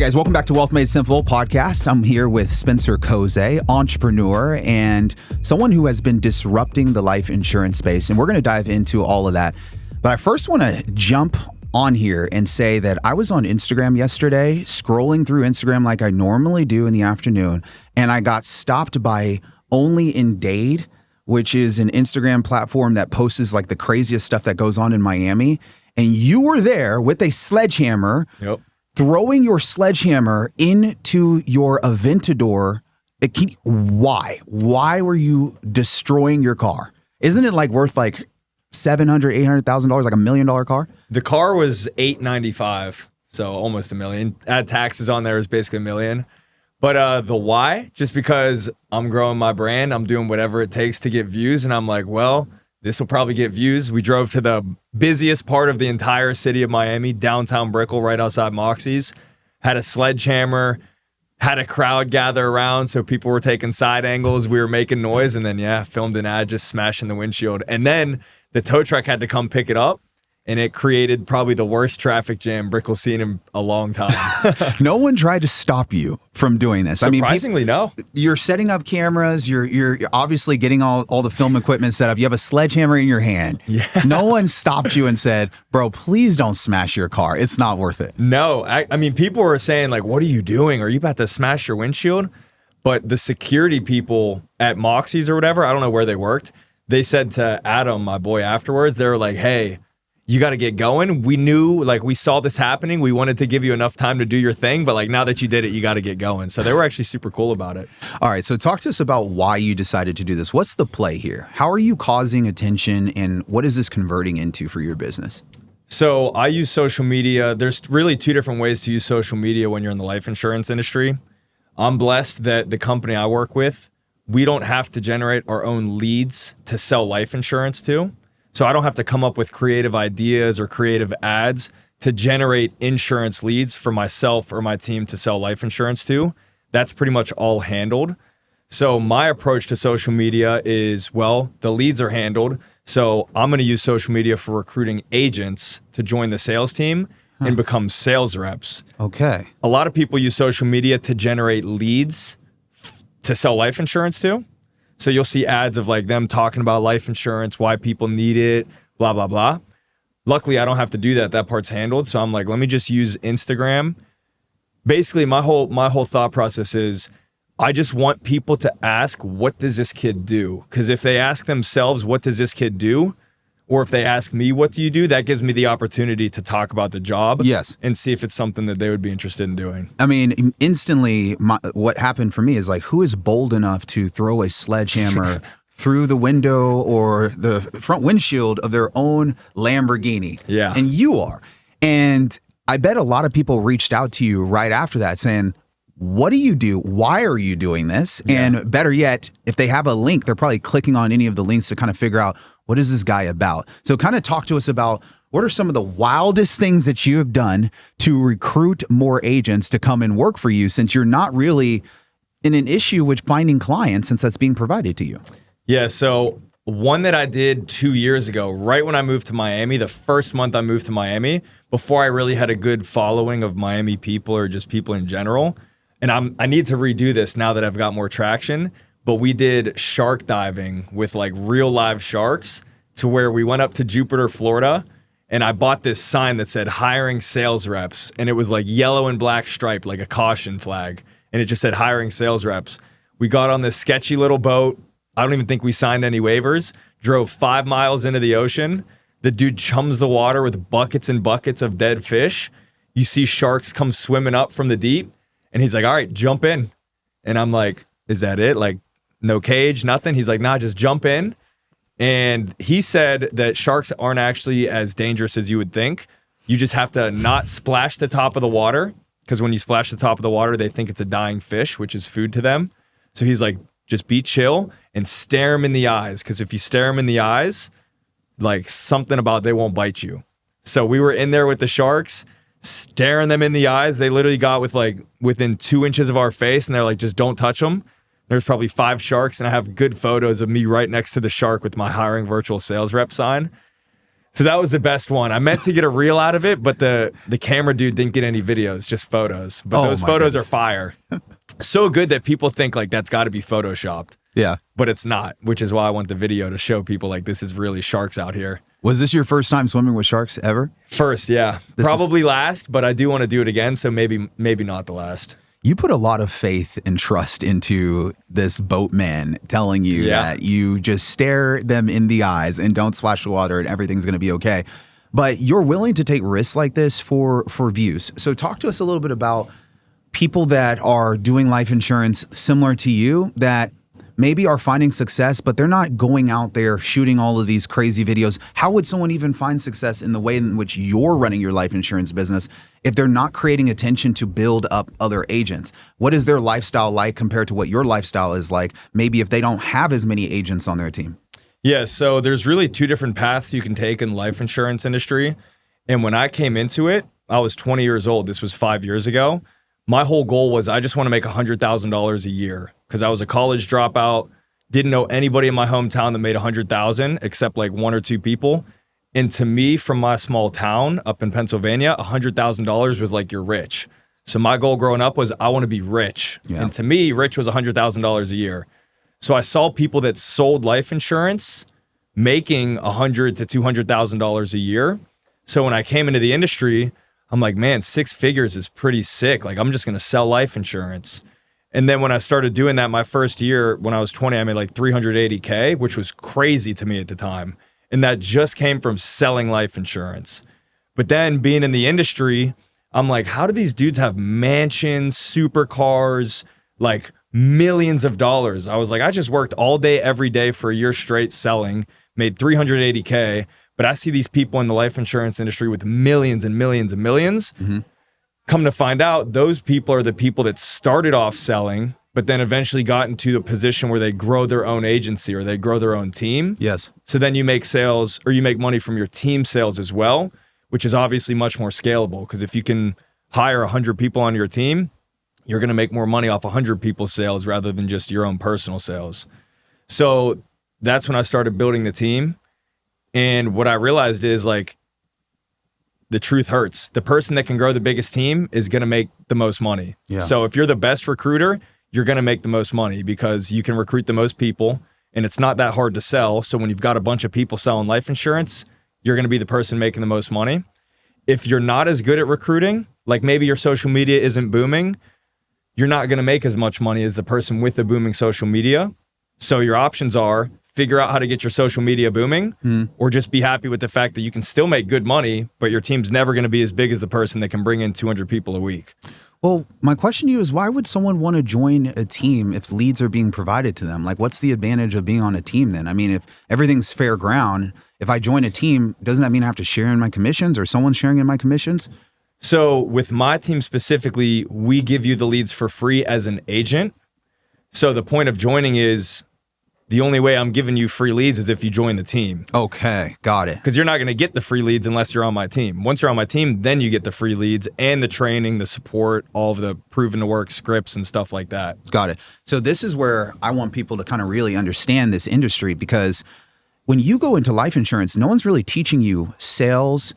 guys, welcome back to Wealth Made Simple podcast. I'm here with Spencer Koze, entrepreneur and someone who has been disrupting the life insurance space. And we're going to dive into all of that. But I first want to jump on here and say that I was on Instagram yesterday, scrolling through Instagram like I normally do in the afternoon. And I got stopped by Only in Dade, which is an Instagram platform that posts like the craziest stuff that goes on in Miami. And you were there with a sledgehammer. Yep. Throwing your sledgehammer into your Aventador. Why? Why were you destroying your car? Isn't it like worth like $700,000, $800,000, like $1 million car? The car was $895, so almost $1 million. Add taxes on there is basically $1 million. But the why? Just because I'm growing my brand, I'm doing whatever it takes to get views, and I'm like, well, this will probably get views. We drove to the busiest part of the entire city of Miami, downtown Brickell, right outside Moxie's. Had a sledgehammer, had a crowd gather around, so people were taking side angles. We were making noise, and then, filmed an ad just smashing the windshield. And then the tow truck had to come pick it up, and it created probably the worst traffic jam Brickell's seen in a long time. No one tried to stop you from doing this. Surprisingly, no. You're setting up cameras. You're obviously getting all the film equipment set up. You have a sledgehammer in your hand. Yeah. No one stopped you and said, bro, please don't smash your car. It's not worth it. No. I mean, people were saying, like, what are you doing? Are you about to smash your windshield? But the security people at Moxie's or whatever, I don't know where they worked, they said to Adam, my boy, afterwards, they were like, hey, you got to get going. We knew, like, we saw this happening. We wanted to give you enough time to do your thing, but like now that you did it, you got to get going. So they were actually super cool about it. All right. So talk to us about why you decided to do this. What's the play here? How are you causing attention and what is this converting into for your business? So I use social media. There's really two different ways to use social media when you're in the life insurance industry. I'm blessed that the company I work with, we don't have to generate our own leads to sell life insurance to. So I don't have to come up with creative ideas or creative ads to generate insurance leads for myself or my team to sell life insurance to. That's pretty much all handled. So my approach to social media is, well, the leads are handled. So I'm going to use social media for recruiting agents to join the sales team and become sales reps. Okay. A lot of people use social media to generate leads to sell life insurance to. So you'll see ads of like them talking about life insurance, why people need it, blah, blah, blah. Luckily, I don't have to do that. That part's handled. So I'm like, let me just use Instagram. Basically, my whole thought process is I just want people to ask, what does this kid do? Because if they ask themselves, what does this kid do? Or if they ask me, what do you do? That gives me the opportunity to talk about the job. Yes. And see if it's something that they would be interested in doing. I mean, instantly, what happened for me is like, who is bold enough to throw a sledgehammer through the window or the front windshield of their own Lamborghini? Yeah. And you are. And I bet a lot of people reached out to you right after that saying, what do you do? Why are you doing this? Yeah. And better yet, if they have a link, they're probably clicking on any of the links to kind of figure out, what is this guy about? So kind of talk to us about what are some of the wildest things that you have done to recruit more agents to come and work for you, since you're not really in an issue with finding clients since that's being provided to you. Yeah, so one that I did 2 years ago, right when I moved to Miami, the first month I moved to Miami, before I really had a good following of Miami people or just people in general. And I need to redo this now that I've got more traction. But we did shark diving with like real live sharks, to where we went up to Jupiter, Florida, and I bought this sign that said hiring sales reps. And it was like yellow and black striped, like a caution flag. And it just said hiring sales reps. We got on this sketchy little boat. I don't even think we signed any waivers. Drove 5 miles into the ocean. The dude chums the water with buckets and buckets of dead fish. You see sharks come swimming up from the deep. And he's like, all right, jump in. And I'm like, is that it? Like, no cage, nothing? He's like, nah, just jump in. And he said that sharks aren't actually as dangerous as you would think. You just have to not splash the top of the water, because when you splash the top of the water, they think it's a dying fish, which is food to them. So he's like, just be chill and stare him in the eyes, because if you stare him in the eyes, like something about they won't bite you. So we were in there with the sharks, staring them in the eyes. They literally got within 2 inches of our face, and they're like, just don't touch them. There's probably 5 sharks, and I have good photos of me right next to the shark with my hiring virtual sales rep sign. So that was the best one. I meant to get a reel out of it, but the camera dude didn't get any videos, just photos. But those photos are fire. So good that people think like that's got to be photoshopped. Yeah. But it's not, which is why I want the video to show people like this is really sharks out here. Was this your first time swimming with sharks ever? First, yeah. Probably last, but I do want to do it again, so maybe not the last. You put a lot of faith and trust into this boatman telling you that you just stare them in the eyes and don't splash the water and everything's going to be okay. But you're willing to take risks like this for views. So talk to us a little bit about people that are doing life insurance similar to you that maybe are finding success, but they're not going out there shooting all of these crazy videos. How would someone even find success in the way in which you're running your life insurance business if they're not creating attention to build up other agents? What is their lifestyle like compared to what your lifestyle is like, maybe if they don't have as many agents on their team? Yeah, so there's really two different paths you can take in the life insurance industry. And when I came into it, I was 20 years old. This was 5 years ago. My whole goal was I just want to make $100,000 a year because I was a college dropout, didn't know anybody in my hometown that made $100,000 except like one or two people. And to me, from my small town up in Pennsylvania, $100,000 was like, you're rich. So my goal growing up was I want to be rich. Yeah. And to me, rich was $100,000 a year. So I saw people that sold life insurance making $100,000 to $200,000 a year. So when I came into the industry, I'm like, man, 6 figures is pretty sick. Like, I'm just going to sell life insurance. And then when I started doing that, my first year, when I was 20, I made like $380K, which was crazy to me at the time. And that just came from selling life insurance. But then being in the industry, I'm like, how do these dudes have mansions, supercars, like millions of dollars? I was like, I just worked all day, every day for a year straight selling, made $380K. But I see these people in the life insurance industry with millions and millions and millions. Mm-hmm. Come to find out, those people are the people that started off selling, but then eventually got into a position where they grow their own agency or they grow their own team. Yes. So then you make sales or you make money from your team sales as well, which is obviously much more scalable because if you can hire 100 people on your team, you're going to make more money off 100 people's sales rather than just your own personal sales. So that's when I started building the team. And what I realized is like, the truth hurts. The person that can grow the biggest team is going to make the most money. Yeah. So if you're the best recruiter, you're going to make the most money because you can recruit the most people and it's not that hard to sell. So when you've got a bunch of people selling life insurance, you're going to be the person making the most money. If you're not as good at recruiting, like maybe your social media isn't booming, you're not going to make as much money as the person with the booming social media. So your options are figure out how to get your social media booming or just be happy with the fact that you can still make good money, but your team's never going to be as big as the person that can bring in 200 people a week. Well, my question to you is why would someone want to join a team if leads are being provided to them? Like, what's the advantage of being on a team then? I mean, if everything's fair ground, if I join a team, doesn't that mean I have to share in my commissions or someone's sharing in my commissions? So with my team specifically, we give you the leads for free as an agent. So the point of joining is the only way I'm giving you free leads is if you join the team. Okay, got it. Because you're not going to get the free leads unless you're on my team. Once you're on my team, then you get the free leads and the training, the support, all of the proven to work scripts and stuff like that. Got it. So this is where I want people to kind of really understand this industry because when you go into life insurance, no one's really teaching you sales,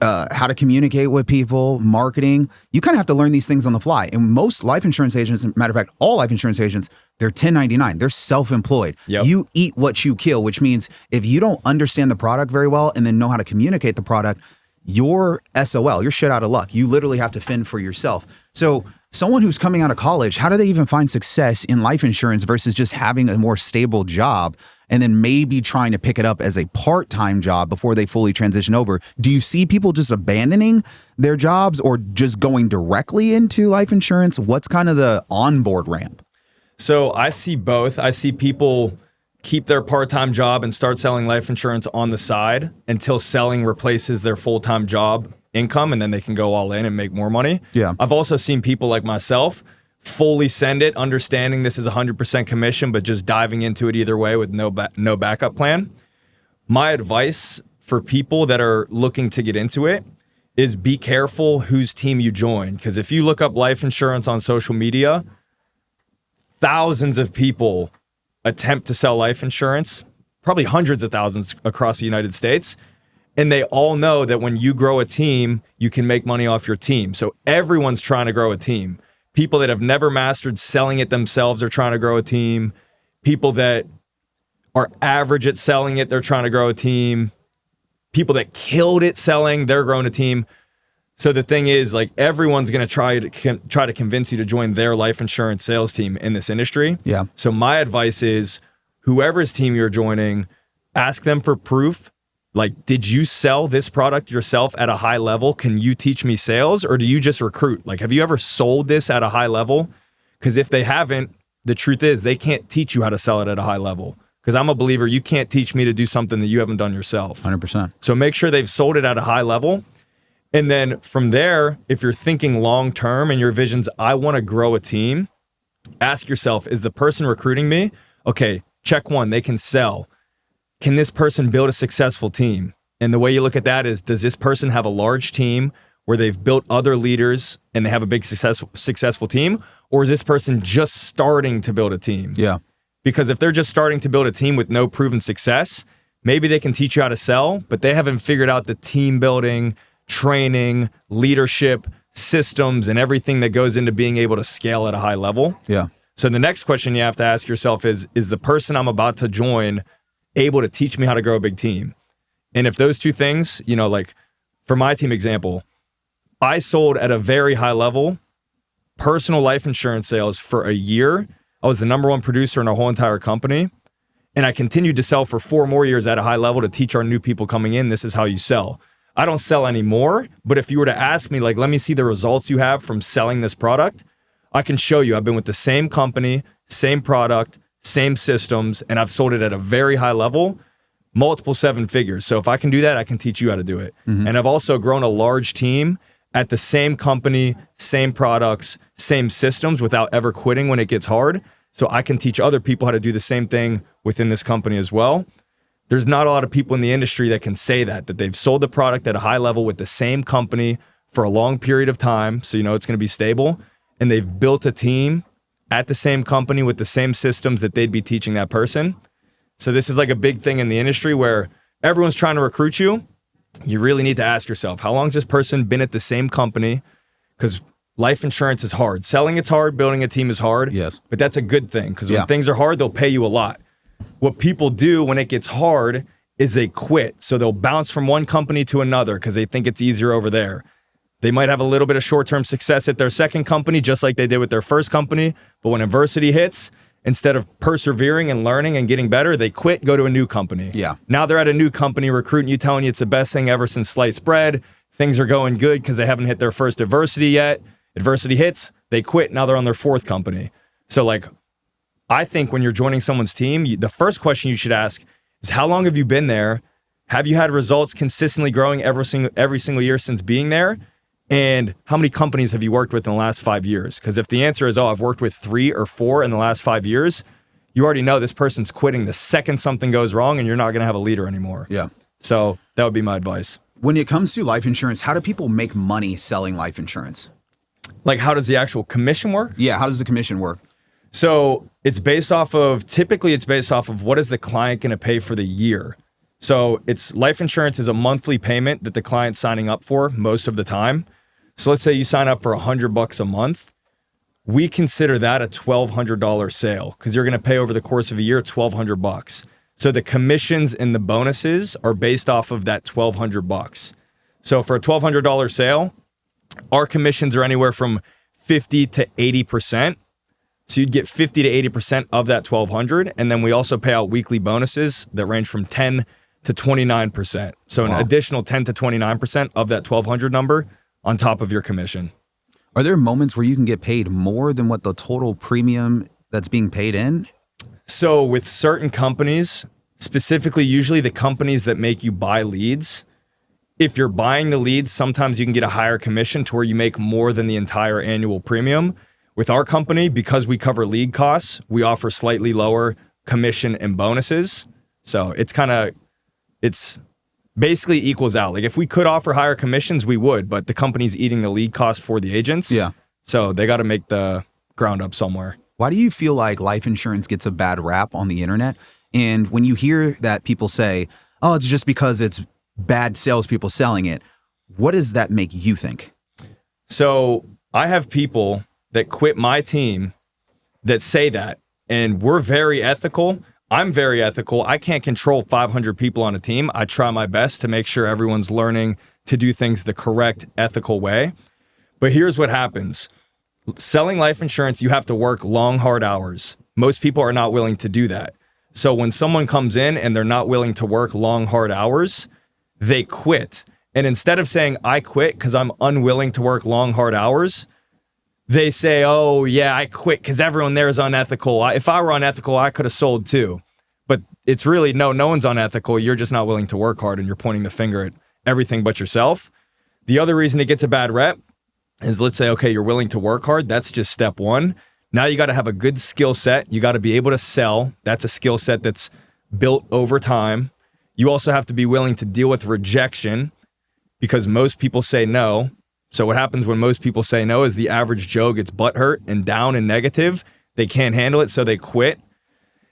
how to communicate with people, marketing. You kind of have to learn these things on the fly. And most life insurance agents, matter of fact, all life insurance agents, they're 1099. They're self-employed. Yep. You eat what you kill, which means if you don't understand the product very well and then know how to communicate the product, you're SOL. You're shit out of luck. You literally have to fend for yourself. So someone who's coming out of college, how do they even find success in life insurance versus just having a more stable job and then maybe trying to pick it up as a part-time job before they fully transition over? Do you see people just abandoning their jobs or just going directly into life insurance? What's kind of the onboard ramp? So I see both. I see people keep their part-time job and start selling life insurance on the side until selling replaces their full-time job income, and then they can go all in and make more money. Yeah. I've also seen people like myself fully send it, understanding this is 100% commission, but just diving into it either way with no backup plan. My advice for people that are looking to get into it is be careful whose team you join. Because if you look up life insurance on social media, thousands of people attempt to sell life insurance, probably hundreds of thousands across the United States. And they all know that when you grow a team, you can make money off your team. So everyone's trying to grow a team. People that have never mastered selling it themselves are trying to grow a team. People that are average at selling it, they're trying to grow a team. People that killed it selling, they're growing a team. So the thing is, like, everyone's going to try to convince you to join their life insurance sales team in this industry. Yeah. So my advice is, whoever's team you're joining, ask them for proof. Like, did you sell this product yourself at a high level? Can you teach me sales, or do you just recruit? Like, have you ever sold this at a high level? Because if they haven't, the truth is they can't teach you how to sell it at a high level. Because I'm a believer, you can't teach me to do something that you haven't done yourself. 100%. So make sure they've sold it at a high level. And then from there, if you're thinking long-term and your vision's, I want to grow a team, ask yourself, is the person recruiting me? Okay, check one, they can sell. Can this person build a successful team? And the way you look at that is, does this person have a large team where they've built other leaders and they have a big successful team? Or is this person just starting to build a team? Yeah. Because if they're just starting to build a team with no proven success, maybe they can teach you how to sell, but they haven't figured out the team building, training, leadership, systems, and everything that goes into being able to scale at a high level. Yeah. So the next question you have to ask yourself is the person I'm about to join able to teach me how to grow a big team? And if those two things, you know, like for my team example, I sold at a very high level personal life insurance sales for a year. I was the number one producer in our whole entire company. And I continued to sell for 4 more years at a high level to teach our new people coming in, this is how you sell. I don't sell anymore, but if you were to ask me, like, let me see the results you have from selling this product, I can show you. I've been with the same company, same product, same systems, and I've sold it at a very high level, multiple 7 figures. So if I can do that, I can teach you how to do it. Mm-hmm. And I've also grown a large team at the same company, same products, same systems without ever quitting when it gets hard. So I can teach other people how to do the same thing within this company as well. There's not a lot of people in the industry that can say that they've sold the product at a high level with the same company for a long period of time. So, you know, it's going to be stable. And they've built a team at the same company with the same systems that they'd be teaching that person. So this is like a big thing in the industry where everyone's trying to recruit you. You really need to ask yourself, how long has this person been at the same company? Because life insurance is hard. Selling it's hard. Building a team is hard. Yes. But that's a good thing because when things are hard, they'll pay you a lot. What people do when it gets hard is they quit. So they'll bounce from one company to another because they think it's easier over there. They might have a little bit of short-term success at their second company, just like they did with their first company. But when adversity hits, instead of persevering and learning and getting better, they quit, go to a new company. Yeah. Now they're at a new company recruiting you, telling you it's the best thing ever since sliced bread. Things are going good because they haven't hit their first adversity yet. Adversity hits, they quit. Now they're on their 4th company. So like, I think when you're joining someone's team, the first question you should ask is, how long have you been there? Have you had results consistently growing every single year since being there? And how many companies have you worked with in the last 5 years? Because if the answer is, I've worked with 3 or 4 in the last 5 years, you already know this person's quitting the second something goes wrong and you're not going to have a leader anymore. Yeah. So that would be my advice. When it comes to life insurance, how do people make money selling life insurance? Like, how does the actual commission work? Yeah. How does the commission work? So typically it's based off of what is the client going to pay for the year. So life insurance is a monthly payment that the client's signing up for most of the time. So let's say you sign up for $100 a month. We consider that a $1,200 sale because you're going to pay over the course of a year $1,200. So the commissions and the bonuses are based off of that $1,200. So for a $1,200 sale, our commissions are anywhere from 50 to 80%. So you'd get 50 to 80% of that $1,200. And then we also pay out weekly bonuses that range from 10 to 29%. So an additional 10 to 29% of that $1,200 number on top of your commission. Are there moments where you can get paid more than what the total premium that's being paid in? So with certain companies, specifically usually the companies that make you buy leads, if you're buying the leads, sometimes you can get a higher commission to where you make more than the entire annual premium. With our company, because we cover lead costs, we offer slightly lower commission and bonuses. So it's basically equals out. Like if we could offer higher commissions, we would, but the company's eating the lead cost for the agents. Yeah. So they got to make the ground up somewhere. Why do you feel like life insurance gets a bad rap on the internet? And when you hear that people say, oh, it's just because it's bad salespeople selling it. What does that make you think? So I have people that quit my team that say that, and we're very ethical. I'm very ethical. I can't control 500 people on a team. I try my best to make sure everyone's learning to do things the correct, ethical way. But here's what happens. Selling life insurance, you have to work long, hard hours. Most people are not willing to do that. So when someone comes in and they're not willing to work long, hard hours, they quit. And instead of saying, I quit because I'm unwilling to work long, hard hours, they say, oh, yeah, I quit because everyone there is unethical. If I were unethical, I could have sold too. But it's really, no one's unethical. You're just not willing to work hard and you're pointing the finger at everything but yourself. The other reason it gets a bad rep is, let's say, okay, you're willing to work hard. That's just step one. Now you got to have a good skill set. You got to be able to sell. That's a skill set that's built over time. You also have to be willing to deal with rejection because most people say no. So what happens when most people say no is the average Joe gets butthurt and down and negative. They can't handle it, so they quit.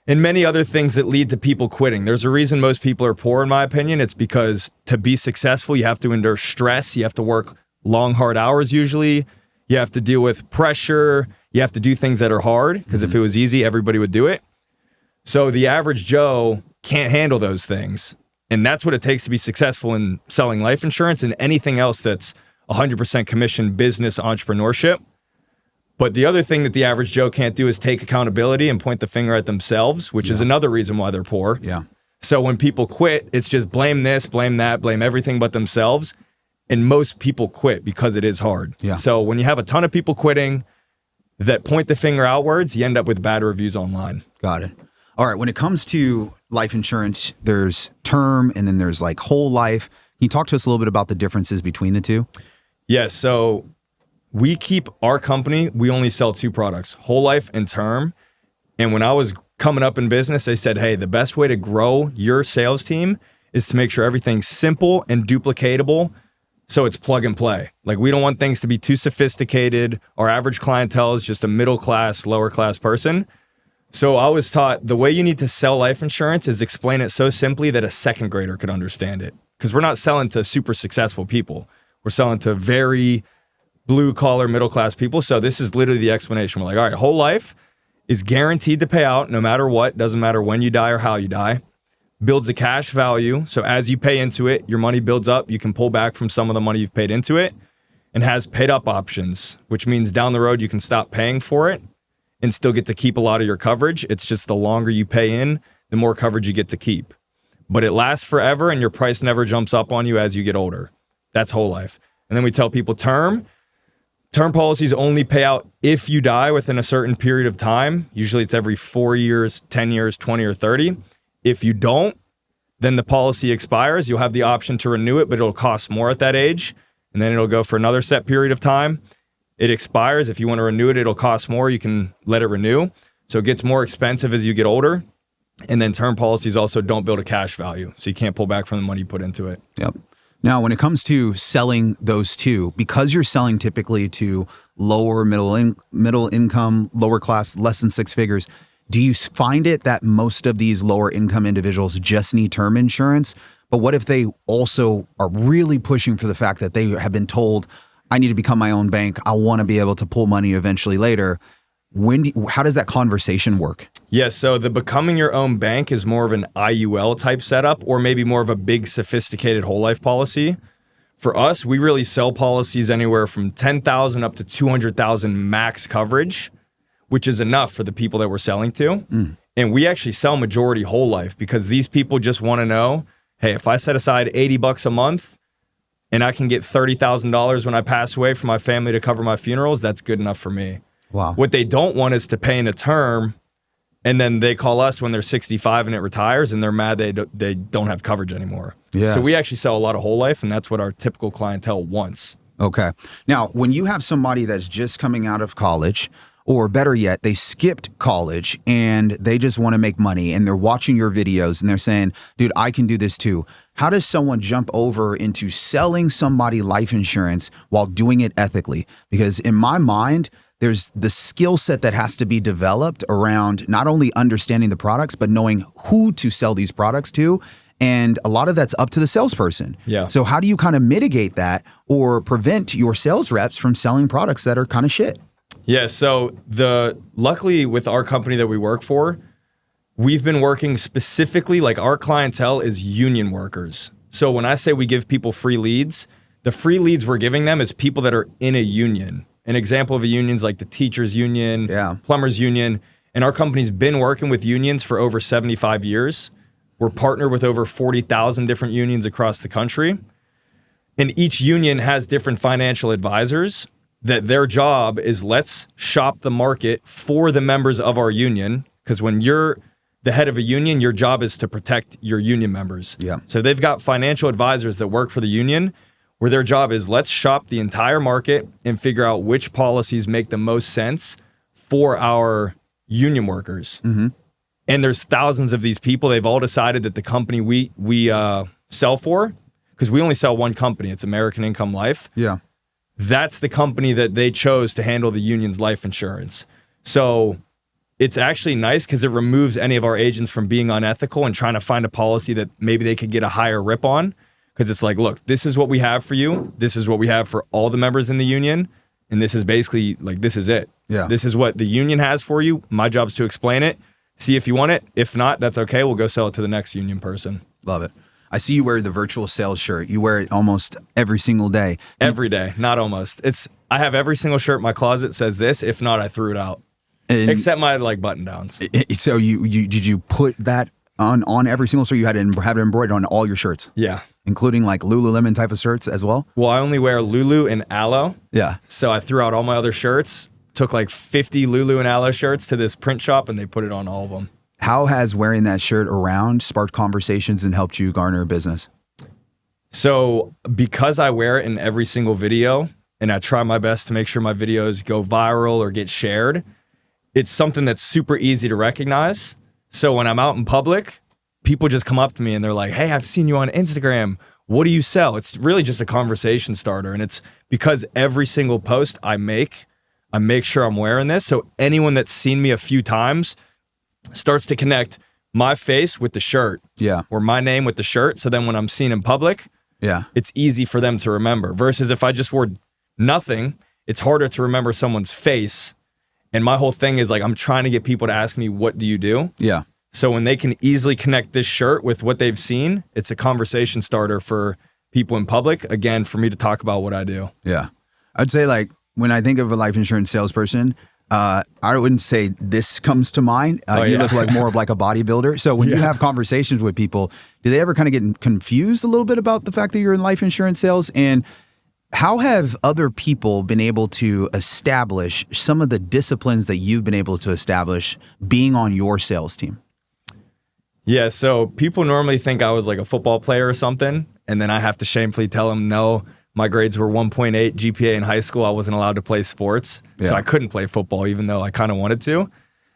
And many other things that lead to people quitting. There's a reason most people are poor, in my opinion. It's because to be successful, you have to endure stress. You have to work long, hard hours usually. You have to deal with pressure. You have to do things that are hard because if it was easy, everybody would do it. So the average Joe can't handle those things. And that's what it takes to be successful in selling life insurance and anything else that's 100% commission business entrepreneurship. But the other thing that the average Joe can't do is take accountability and point the finger at themselves, which is another reason why they're poor. Yeah. So when people quit, it's just blame this, blame that, blame everything but themselves. And most people quit because it is hard. Yeah. So when you have a ton of people quitting that point the finger outwards, you end up with bad reviews online. Got it. All right. When it comes to life insurance, there's term and then there's like whole life. Can you talk to us a little bit about the differences between the two? Yes. So we keep our company, we only sell two products, whole life and term. And when I was coming up in business, they said, hey, the best way to grow your sales team is to make sure everything's simple and duplicatable. So it's plug and play. Like we don't want things to be too sophisticated. Our average clientele is just a middle class, lower class person. So I was taught the way you need to sell life insurance is explain it so simply that a second grader could understand it. Because we're not selling to super successful people. We're selling to very blue collar, middle class people. So this is literally the explanation. We're like, all right, whole life is guaranteed to pay out no matter what. Doesn't matter when you die or how you die. Builds a cash value. So as you pay into it, your money builds up. You can pull back from some of the money you've paid into it, and has paid up options, which means down the road you can stop paying for it and still get to keep a lot of your coverage. It's just the longer you pay in, the more coverage you get to keep. But it lasts forever and your price never jumps up on you as you get older. That's whole life. And then we tell people term policies only pay out if you die within a certain period of time. Usually it's every 4 years, 10 years, 20 or 30. If you don't, then the policy expires. You'll have the option to renew it, but it'll cost more at that age. And then it'll go for another set period of time. It expires. If you want to renew it, it'll cost more. You can let it renew. So it gets more expensive as you get older. And then term policies also don't build a cash value. So you can't pull back from the money you put into it. Yep. Now, when it comes to selling those two, because you're selling typically to lower middle income, lower class, less than six figures, do you find it that most of these lower income individuals just need term insurance? But what if they also are really pushing for the fact that they have been told, I need to become my own bank. I want to be able to pull money eventually later. How does that conversation work? Yes, so the becoming your own bank is more of an IUL type setup, or maybe more of a big sophisticated whole life policy. For us, we really sell policies anywhere from $10,000 up to $200,000 max coverage, which is enough for the people that we're selling to. And we actually sell majority whole life because these people just want to know, hey, if I set aside $80 a month and I can get $30,000 when I pass away for my family to cover my funerals, that's good enough for me. Wow. What they don't want is to pay in a term and then they call us when they're 65 and it retires and they're mad they don't have coverage anymore. Yes. So we actually sell a lot of whole life, and that's what our typical clientele wants. Okay. Now, when you have somebody that's just coming out of college, or better yet, they skipped college and they just want to make money and they're watching your videos and they're saying, dude, I can do this too. How does someone jump over into selling somebody life insurance while doing it ethically? Because in my mind, there's the skill set that has to be developed around not only understanding the products, but knowing who to sell these products to And a lot of that's up to the salesperson. Yeah. So how do you kind of mitigate that or prevent your sales reps from selling products that are kind of shit? Yeah. So luckily with our company that we work for, we've been working specifically, like our clientele is union workers. So when I say we give people free leads, the free leads we're giving them is people that are in a union. An example of a union is like the teachers union, plumbers union. And our company's been working with unions for over 75 years. We're partnered with over 40,000 different unions across the country. And each union has different financial advisors that their job is let's shop the market for the members of our union. Because when you're the head of a union, your job is to protect your union members. Yeah. So they've got financial advisors that work for the union where their job is let's shop the entire market and figure out which policies make the most sense for our union workers. Mm-hmm. And there's thousands of these people. They've all decided that the company we sell for, because we only sell one company, it's American Income Life. Yeah. That's the company that they chose to handle the union's life insurance. So it's actually nice because it removes any of our agents from being unethical and trying to find a policy that maybe they could get a higher rip on. Because it's like, look, this is what we have for you. This is what we have for all the members in the union. And this is basically like, this is it. Yeah. This is what the union has for you. My job is to explain it. See if you want it. If not, that's okay. We'll go sell it to the next union person. Love it. I see you wear the virtual sales shirt. You wear it almost every single day. Every day, not almost. I have every single shirt in my closet says this. If not, I threw it out. Except my like button downs. So did you put that on every single shirt? You had to have it embroidered on all your shirts? Yeah. Including like Lululemon type of shirts as well? Well, I only wear Lulu and Aloe. Yeah. So I threw out all my other shirts, took like 50 Lulu and Aloe shirts to this print shop, and they put it on all of them. How has wearing that shirt around sparked conversations and helped you garner a business? So because I wear it in every single video, and I try my best to make sure my videos go viral or get shared, it's something that's super easy to recognize. So when I'm out in public, people just come up to me and they're like, hey, I've seen you on Instagram. What do you sell? It's really just a conversation starter. And it's because every single post I make sure I'm wearing this. So anyone that's seen me a few times starts to connect my face with the shirt. Yeah. Or my name with the shirt. So then when I'm seen in public, yeah, it's easy for them to remember. Versus if I just wore nothing, it's harder to remember someone's face. And my whole thing is like, I'm trying to get people to ask me, what do you do? Yeah. So when they can easily connect this shirt with what they've seen, it's a conversation starter for people in public. Again, for me to talk about what I do. Yeah. I'd say like when I think of a life insurance salesperson, I wouldn't say this comes to mind. You look like more of like a bodybuilder. So when you have conversations with people, do they ever kind of get confused a little bit about the fact that you're in life insurance sales? And how have other people been able to establish some of the disciplines that you've been able to establish being on your sales team? Yeah, so people normally think I was like a football player or something, and then I have to shamefully tell them, no, my grades were 1.8 GPA in high school. I wasn't allowed to play sports, so I couldn't play football, even though I kind of wanted to.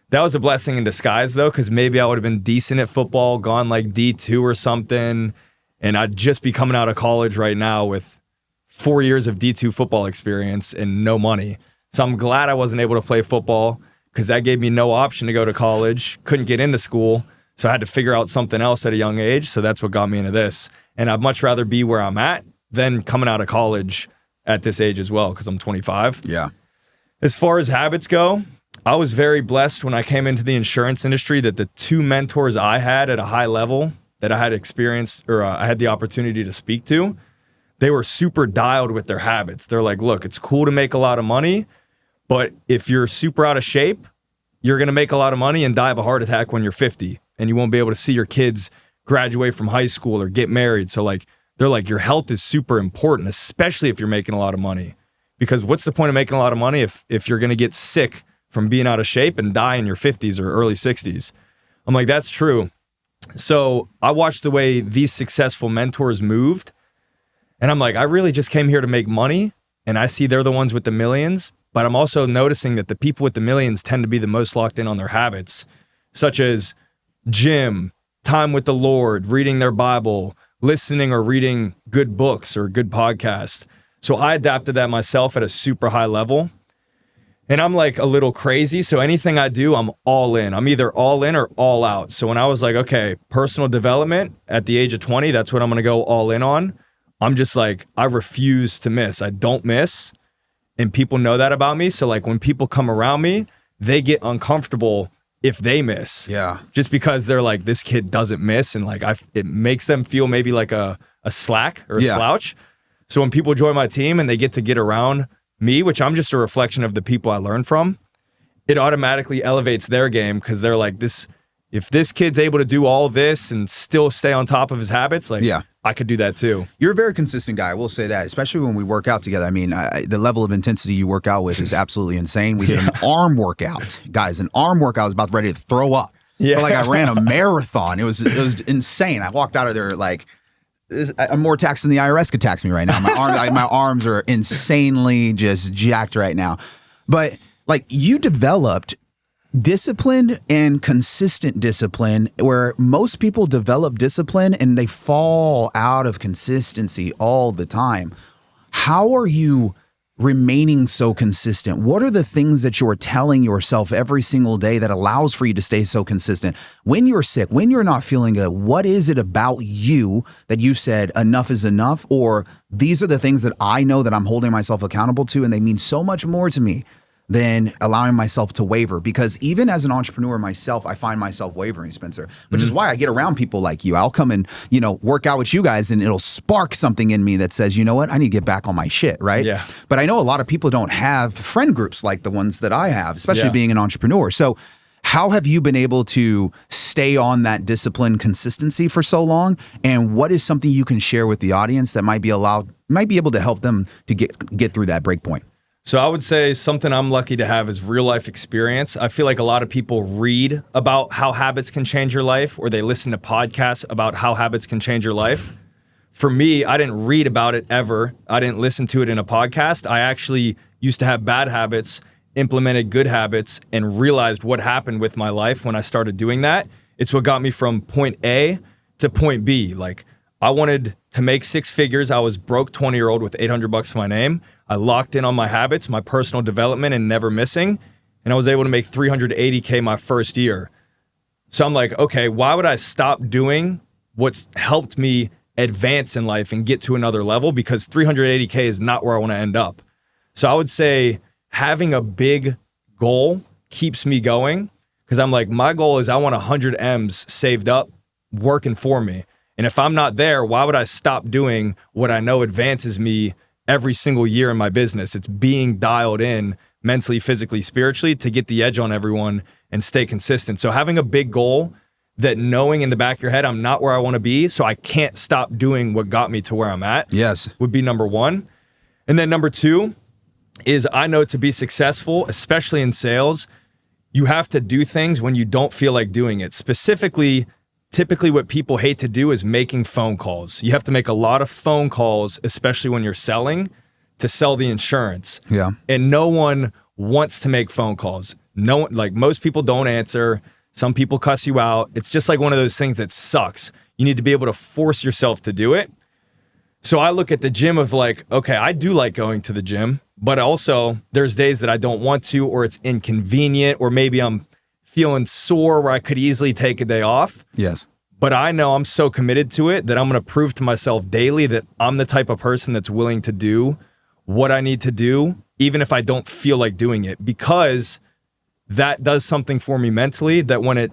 That was a blessing in disguise, though, because maybe I would have been decent at football, gone like D2 or something, and I'd just be coming out of college right now with 4 years of D2 football experience and no money. So I'm glad I wasn't able to play football because that gave me no option to go to college, couldn't get into school. So I had to figure out something else at a young age. So that's what got me into this. And I'd much rather be where I'm at than coming out of college at this age as well, because I'm 25. Yeah. As far as habits go, I was very blessed when I came into the insurance industry that the two mentors I had at a high level that I had experienced or I had the opportunity to speak to, they were super dialed with their habits. They're like, look, it's cool to make a lot of money, but if you're super out of shape, you're going to make a lot of money and die of a heart attack when you're 50. And you won't be able to see your kids graduate from high school or get married. So like, they're like, your health is super important, especially if you're making a lot of money. Because what's the point of making a lot of money if you're going to get sick from being out of shape and die in your 50s or early 60s? I'm like, that's true. So I watched the way these successful mentors moved. And I'm like, I really just came here to make money. And I see they're the ones with the millions. But I'm also noticing that the people with the millions tend to be the most locked in on their habits, such as gym, time with the Lord, reading their Bible, listening or reading good books or good podcasts. So I adapted that myself at a super high level. And I'm like a little crazy. So anything I do, I'm all in. I'm either all in or all out. So when I was like, okay, personal development at the age of 20, that's what I'm going to go all in on. I'm just like, I refuse to miss. I don't miss. And people know that about me. So like when people come around me, they get uncomfortable if they miss. Yeah. Just because they're like, this kid doesn't miss. And like, it makes them feel maybe like a slack or a slouch. So when people join my team and they get around me, which I'm just a reflection of the people I learn from, it automatically elevates their game because they're like, if this kid's able to do all this and still stay on top of his habits, like I could do that too. You're a very consistent guy. I will say that, especially when we work out together. I mean, the level of intensity you work out with is absolutely insane. We did an arm workout, guys. An arm workout. I was about ready to throw up. Yeah. Like I ran a marathon. It was insane. I walked out of there like, I'm more taxed than the IRS could tax me right now. My arms are insanely just jacked right now. But like you developed discipline and consistent discipline where most people develop discipline and they fall out of consistency all the time. How are you remaining so consistent? What are the things that you're telling yourself every single day that allows for you to stay so consistent? When you're sick, when you're not feeling good, what is it about you that you said enough is enough? Or these are the things that I know that I'm holding myself accountable to and they mean so much more to me than allowing myself to waver. Because even as an entrepreneur myself, I find myself wavering, Spencer, which is why I get around people like you. I'll come and, work out with you guys and it'll spark something in me that says, you know what, I need to get back on my shit, right? Yeah. But I know a lot of people don't have friend groups like the ones that I have, especially being an entrepreneur. So how have you been able to stay on that discipline consistency for so long? And what is something you can share with the audience that might be able to help them to get through that break point? So I would say something I'm lucky to have is real life experience. I feel like a lot of people read about how habits can change your life, or they listen to podcasts about how habits can change your life. For me, I didn't read about it ever. I didn't listen to it in a podcast. I actually used to have bad habits, implemented good habits, and realized what happened with my life when I started doing that. It's what got me from point A to point B. Like I wanted to make six figures. I was broke 20-year-old with $800 to my name. I locked in on my habits, my personal development, and never missing. And I was able to make $380K my first year. So I'm like, okay, why would I stop doing what's helped me advance in life and get to another level? Because $380K is not where I want to end up. So I would say having a big goal keeps me going, because I'm like, my goal is I want 100 M's saved up working for me. And if I'm not there, why would I stop doing what I know advances me every single year in my business? It's being dialed in mentally, physically, spiritually to get the edge on everyone and stay consistent. So having a big goal that knowing in the back of your head, I'm not where I want to be, so I can't stop doing what got me to where I'm at. Yes. Would be number one. And then number two is I know to be successful, especially in sales, you have to do things when you don't feel like doing it. Specifically, typically what people hate to do is making phone calls. You have to make a lot of phone calls, especially when you're selling, to sell the insurance. Yeah. And no one wants to make phone calls. No one, like most people don't answer. Some people cuss you out. It's just like one of those things that sucks. You need to be able to force yourself to do it. So I look at the gym of like, okay, I do like going to the gym, but also there's days that I don't want to, or it's inconvenient, or maybe I'm feeling sore where I could easily take a day off. Yes. But I know I'm so committed to it that I'm going to prove to myself daily that I'm the type of person that's willing to do what I need to do, even if I don't feel like doing it, because that does something for me mentally that when it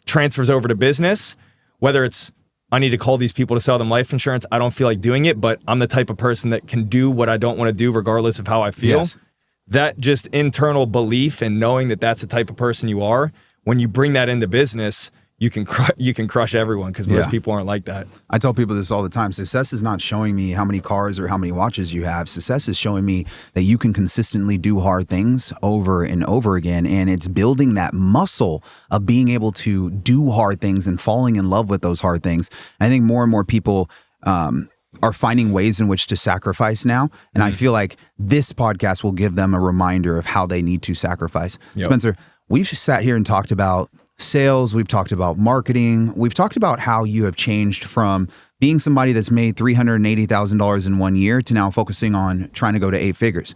transfers over to business, whether it's I need to call these people to sell them life insurance, I don't feel like doing it, but I'm the type of person that can do what I don't want to do regardless of how I feel. Yes. That just internal belief and knowing that that's the type of person you are, when you bring that into business, you can crush everyone, because most people aren't like that. I tell people this all the time. Success is not showing me how many cars or how many watches you have. Success is showing me that you can consistently do hard things over and over again. And it's building that muscle of being able to do hard things and falling in love with those hard things. I think more and more people are finding ways in which to sacrifice now. And I feel like this podcast will give them a reminder of how they need to sacrifice. Yep. Spencer, we've sat here and talked about sales. We've talked about marketing. We've talked about how you have changed from being somebody that's made $380,000 in 1 year to now focusing on trying to go to 8 figures.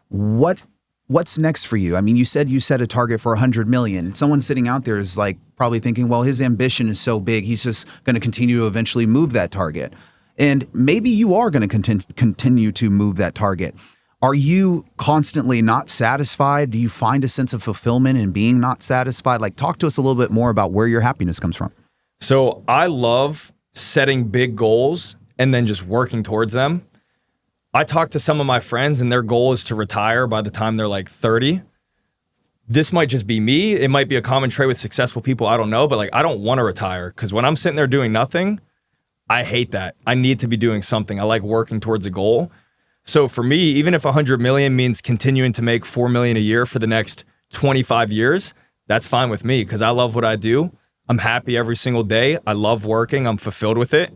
What what's next for you? I mean, you said you set a target for 100 million. Someone sitting out there is like probably thinking, well, his ambition is so big, he's just going to continue to eventually move that target. And maybe you are going to continue to move that target. Are you constantly not satisfied? Do you find a sense of fulfillment in being not satisfied? Like, talk to us a little bit more about where your happiness comes from. So I love setting big goals and then just working towards them. I talk to some of my friends and their goal is to retire by the time they're like 30. This might just be me. It might be a common trait with successful people. I don't know. But like, I don't want to retire because when I'm sitting there doing nothing, I hate that. I need to be doing something. I like working towards a goal. So for me, even if 100 million means continuing to make 4 million a year for the next 25 years, that's fine with me because I love what I do. I'm happy every single day. I love working. I'm fulfilled with it.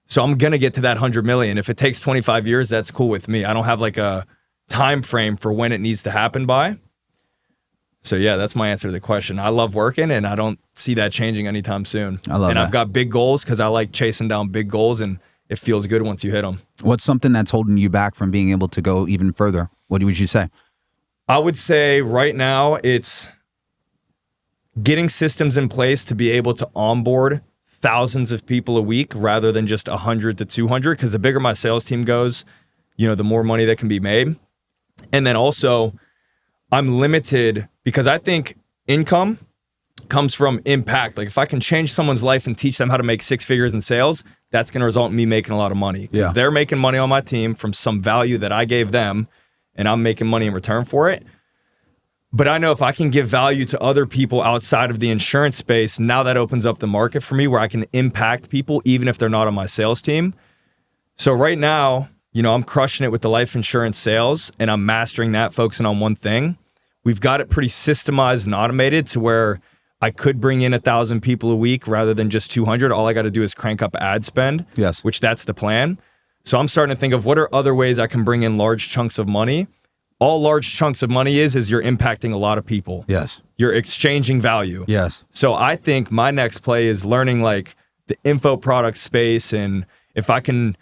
So I'm going to get to that 100 million. If it takes 25 years, that's cool with me. I don't have like a time frame for when it needs to happen by. So yeah, that's my answer to the question. I love working and I don't see that changing anytime soon. I love that. I've got big goals because I like chasing down big goals and it feels good once you hit them. What's something that's holding you back from being able to go even further? What would you say? I would say right now it's getting systems in place to be able to onboard thousands of people a week rather than just 100 to 200. Because the bigger my sales team goes, the more money that can be made. And then also I'm limited because I think income comes from impact. Like if I can change someone's life and teach them how to make 6 figures in sales, that's going to result in me making a lot of money because they're making money on my team from some value that I gave them and I'm making money in return for it. But I know if I can give value to other people outside of the insurance space, now that opens up the market for me where I can impact people even if they're not on my sales team. So right now, I'm crushing it with the life insurance sales and I'm mastering that, focusing on one thing. We've got it pretty systemized and automated to where I could bring in 1,000 people a week rather than just 200. All I got to do is crank up ad spend, which that's the plan. So I'm starting to think of what are other ways I can bring in large chunks of money. All large chunks of money is you're impacting a lot of people. Yes. You're exchanging value. Yes. So I think my next play is learning like the info product space. And if I can,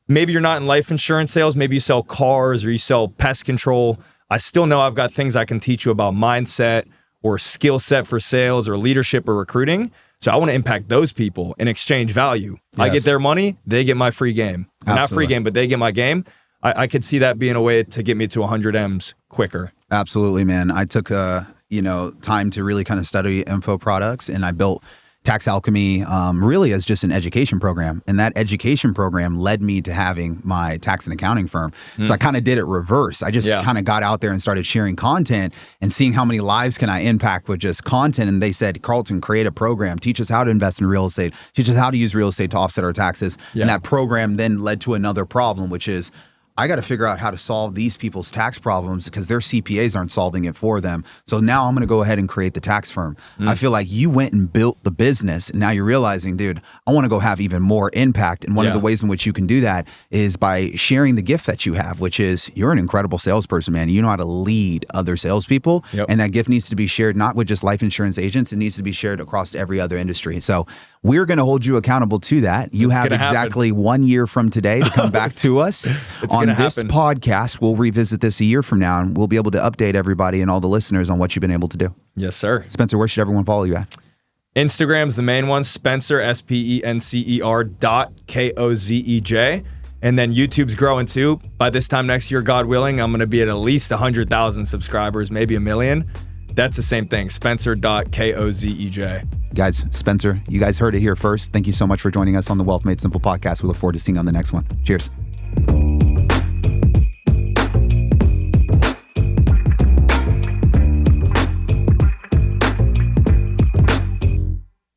maybe you're not in life insurance sales, maybe you sell cars or you sell pest control. I still know I've got things I can teach you about mindset or skill set for sales or leadership or recruiting. So I want to impact those people and exchange value. Yes. I get their money, they get my free game. Not free game, but they get my game. I could see that being a way to get me to 100 M's quicker. Absolutely, man. I took time to really kind of study info products and I built Tax Alchemy really as just an education program. And that education program led me to having my tax and accounting firm. So I kind of did it reverse. I just kind of got out there and started sharing content and seeing how many lives can I impact with just content. And they said, Karlton, create a program, teach us how to invest in real estate, teach us how to use real estate to offset our taxes. And that program then led to another problem, which is I got to figure out how to solve these people's tax problems because their CPAs aren't solving it for them. So now I'm going to go ahead and create the tax firm. I feel like you went and built the business. And now you're realizing, dude, I want to go have even more impact. And one of the ways in which you can do that is by sharing the gift that you have, which is you're an incredible salesperson, man. You know how to lead other salespeople. And that gift needs to be shared, not with just life insurance agents. It needs to be shared across every other industry. So we're going to hold you accountable to that. You have exactly 1 year from today to come back to us. On this podcast, we'll revisit this a year from now and we'll be able to update everybody and all the listeners on what you've been able to do. Yes, sir. Spencer, where should everyone follow you at? Instagram's the main one, Spencer, SPENCER.KOZEJ. And then YouTube's growing too. By this time next year, God willing, I'm going to be at least 100,000 subscribers, maybe 1 million. That's the same thing, Spencer.KOZEJ. Guys, Spencer, you guys heard it here first. Thank you so much for joining us on the Wealth Made Simple podcast. We look forward to seeing you on the next one. Cheers.